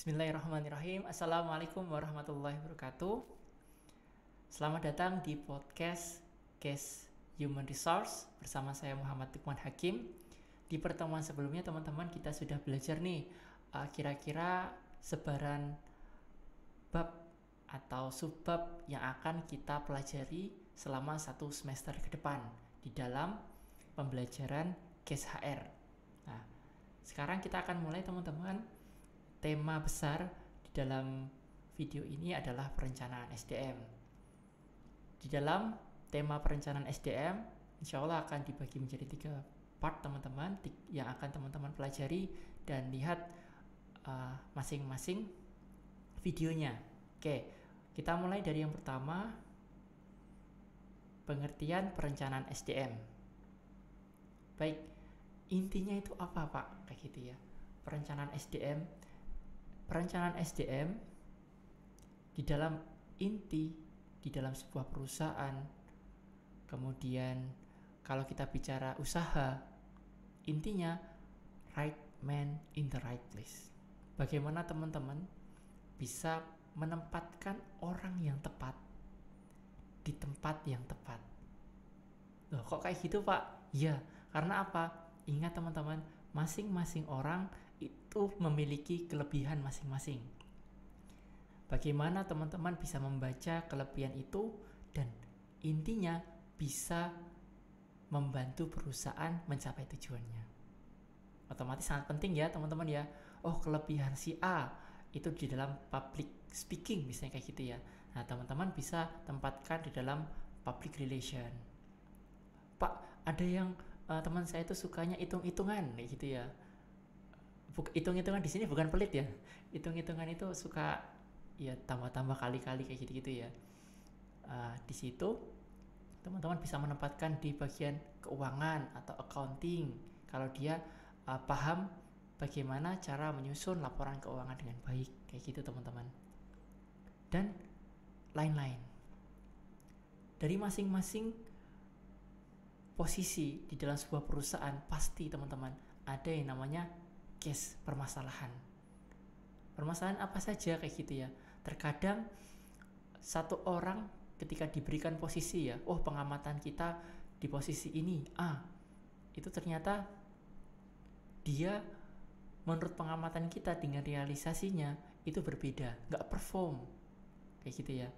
Bismillahirrahmanirrahim. Assalamualaikum warahmatullahi wabarakatuh. Selamat datang di podcast Case Human Resource bersama saya Muhammad Lukman Hakim. Di pertemuan sebelumnya teman-teman kita sudah belajar nih kira-kira sebaran bab atau subbab yang akan kita pelajari selama satu semester ke depan di dalam pembelajaran Case HR. Nah, sekarang kita akan mulai teman-teman. Tema besar di dalam video ini adalah perencanaan SDM. Di dalam tema perencanaan SDM, insya Allah akan dibagi menjadi 3 part teman-teman yang akan teman-teman pelajari dan lihat masing-masing videonya. Oke, kita mulai dari yang pertama, pengertian perencanaan SDM. Baik, intinya itu apa Pak? Kayak gitu ya. Perencanaan SDM di dalam sebuah perusahaan, kemudian kalau kita bicara usaha, intinya right man in the right place. Bagaimana teman-teman bisa menempatkan orang yang tepat di tempat yang tepat. Loh, kok kayak gitu Pak? Ya, karena apa? Ingat teman-teman, masing-masing orang itu memiliki kelebihan masing-masing. Bagaimana teman-teman bisa membaca kelebihan itu dan intinya bisa membantu perusahaan mencapai tujuannya. Otomatis sangat penting ya teman-teman ya. Oh, kelebihan si A itu di dalam public speaking misalnya kayak gitu ya. Nah, teman-teman bisa tempatkan di dalam public relation. Pak, ada yang teman saya itu sukanya hitung-hitungan kayak gitu ya. Hitung-hitungan di sini bukan pelit ya. Hitung-hitungan itu suka ya tambah-tambah kali-kali kayak gitu-gitu ya. Di situ teman-teman bisa menempatkan di bagian keuangan atau accounting kalau dia paham bagaimana cara menyusun laporan keuangan dengan baik kayak gitu teman-teman. Dan lain-lain. Dari masing-masing posisi di dalam sebuah perusahaan pasti teman-teman ada yang namanya case permasalahan. Permasalahan apa saja kayak gitu ya. Terkadang satu orang ketika diberikan posisi ya, oh pengamatan kita di posisi ini A, itu ternyata dia menurut pengamatan kita dengan realisasinya itu berbeda, nggak perform kayak gitu ya.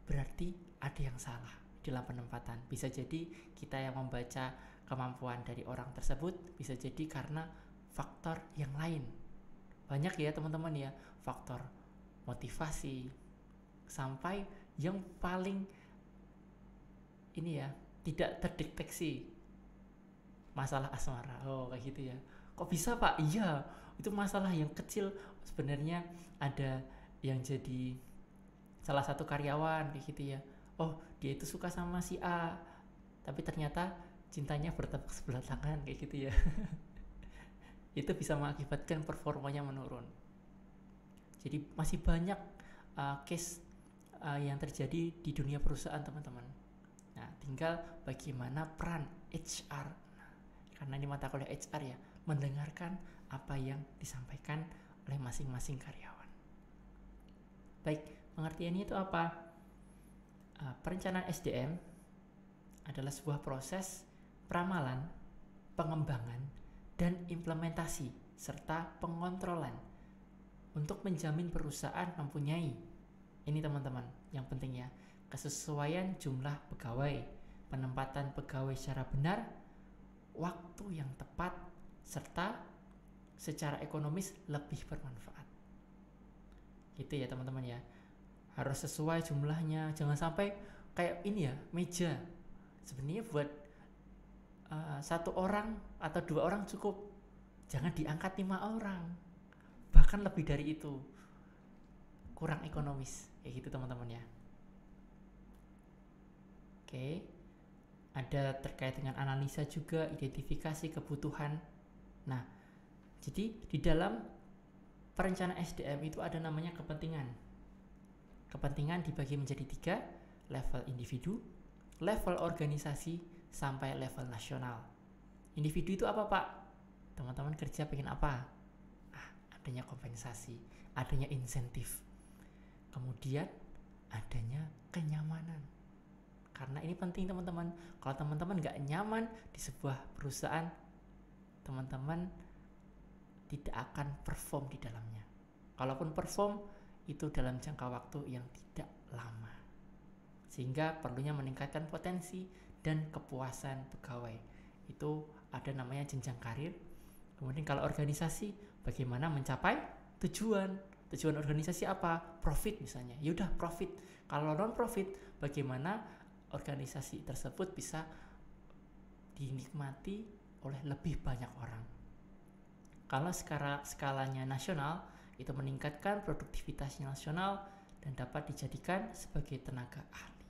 Berarti ada yang salah dalam penempatan. Bisa jadi kita yang membaca kemampuan dari orang tersebut, bisa jadi karena faktor yang lain. Banyak ya teman-teman ya, faktor motivasi sampai yang paling ini ya, tidak terdeteksi masalah asmara. Oh, kayak gitu ya. Kok bisa Pak? Iya, itu masalah yang kecil sebenarnya ada yang jadi salah satu karyawan kayak gitu ya. Oh, dia itu suka sama si A, tapi ternyata cintanya bertepuk sebelah tangan kayak gitu ya. Itu bisa mengakibatkan performanya menurun. Jadi masih banyak case yang terjadi di dunia perusahaan teman-teman. Nah, tinggal bagaimana peran HR. Nah, karena ini mata kuliah HR ya, mendengarkan apa yang disampaikan oleh masing-masing karyawan. Baik, pengertiannya itu apa? Perencanaan SDM adalah sebuah proses peramalan, pengembangan, dan implementasi serta pengontrolan untuk menjamin perusahaan mempunyai ini teman-teman yang penting ya, kesesuaian jumlah pegawai, penempatan pegawai secara benar, waktu yang tepat, serta secara ekonomis lebih bermanfaat. Gitu ya teman-teman ya, harus sesuai jumlahnya, jangan sampai kayak ini ya, meja sebenarnya buat 1 orang atau 2 orang cukup, jangan diangkat 5 orang, bahkan lebih dari itu, kurang ekonomis kayak gitu teman-teman ya. Oke, ada terkait dengan analisa juga, identifikasi kebutuhan. Nah, jadi di dalam perencanaan SDM itu ada namanya kepentingan. Kepentingan dibagi menjadi 3, level individu, level organisasi, sampai level nasional. Individu itu apa Pak? Teman-teman kerja pengen apa? adanya kompensasi, adanya insentif, kemudian adanya kenyamanan. Karena ini penting teman-teman. Kalau teman-teman nggak nyaman di sebuah perusahaan, teman-teman tidak akan perform di dalamnya. Kalaupun perform, itu dalam jangka waktu yang tidak lama. Sehingga perlunya meningkatkan potensi dan kepuasan pegawai. Itu ada namanya jenjang karir. Kemudian kalau organisasi, bagaimana mencapai tujuan. Tujuan organisasi apa? Profit misalnya. Yaudah profit. Kalau non profit, bagaimana organisasi tersebut bisa dinikmati oleh lebih banyak orang. Kalau skalanya nasional, itu meningkatkan produktivitas nasional dan dapat dijadikan sebagai tenaga ahli.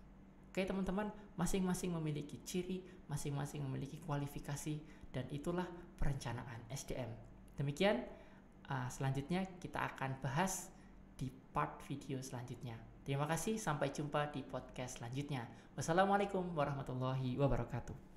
Oke teman-teman, masing-masing memiliki ciri, masing-masing memiliki kualifikasi, dan itulah perencanaan SDM. Demikian, selanjutnya kita akan bahas di part video selanjutnya. Terima kasih, sampai jumpa di podcast selanjutnya. Wassalamualaikum warahmatullahi wabarakatuh.